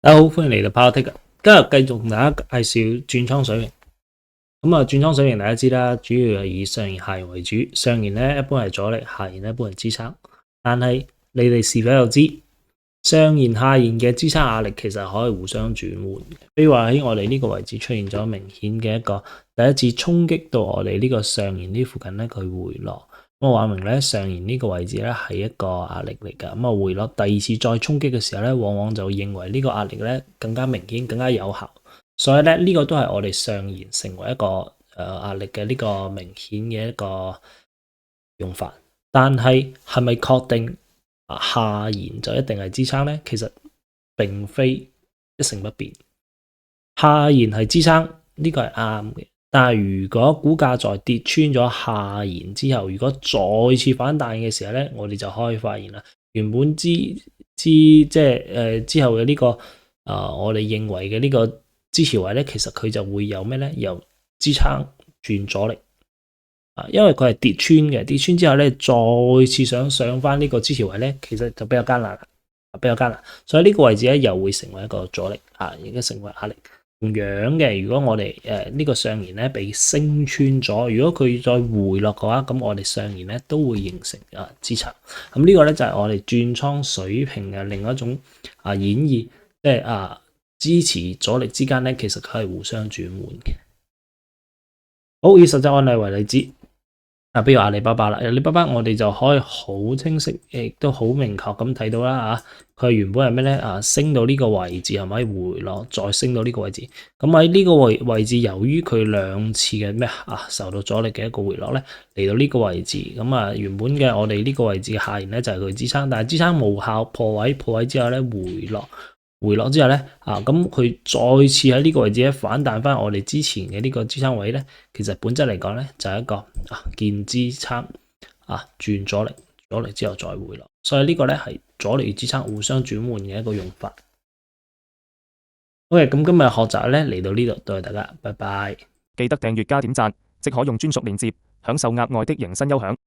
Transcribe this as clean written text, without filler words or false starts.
大家好，歡迎嚟到 PowerTick。今日繼續同大家介紹轉倉水平。轉倉水平大家知啦，主要係以上沿下沿為主。上沿咧一般係阻力，下沿咧一般係支撐。但係你哋是否有知上沿下沿嘅支撐壓力其實可以互相轉換嘅？比如話喺我哋呢個位置出現咗明顯嘅一個第一次衝擊到我哋呢個上沿呢附近咧，佢回落。咁話明咧上沿呢個位置咧係一個壓力嚟㗎。回落第二次再衝擊嘅時候咧，往往就認為呢個壓力咧更加明顯、更加有效。所以咧呢個都係我哋上沿成為一個壓力嘅呢個明顯嘅一個用法。但係係咪確定下沿就一定係支撐咧？其實並非一成不變。下沿係支撐，呢個係啱嘅。但係如果股價在跌穿咗下沿之後，如果再次反彈嘅時候咧，我哋就可以發現啦，原本之後嘅呢個我哋認為嘅呢個支持位咧，其實佢就會有咩咧？由支撐轉阻力因為佢係跌穿嘅，跌穿之後咧，再次想上翻呢個支持位咧，其實就比較艱難啦，所以呢個位置咧又會成為一個阻力亦都成為壓力。同樣嘅，如果我哋呢個上沿咧被升穿咗，如果佢再回落嘅話，咁我哋上沿咧都會形成支撐。咁呢個咧就係我哋轉倉水平嘅另一種演繹，即係支持阻力之間咧，其實佢係互相轉換嘅。好，以實際案例為例子。比如阿里巴巴啦，阿里巴巴我哋就可以好清晰，亦都好明確咁睇到啦佢原本係咩咧？升到呢個位置係咪回落，再升到呢個位置？咁喺呢個位置，由於佢兩次嘅受到阻力嘅一個回落咧，嚟到呢個位置，咁原本嘅我哋呢個位置嘅下沿咧就係佢支撐，但係支撐無效破位之後咧回落之後咧，咁佢再次喺呢個位置咧反彈翻我哋之前嘅呢個支撐位咧，其實本質嚟講咧就係一個見支撐轉阻力之後再回落，所以呢個咧係阻力與支撐互相轉換嘅一個用法。OK，咁今日學習咧嚟到呢度，多謝大家，拜拜。記得訂閱加點讚，即可用專屬鏈接享受額外的迎新優享。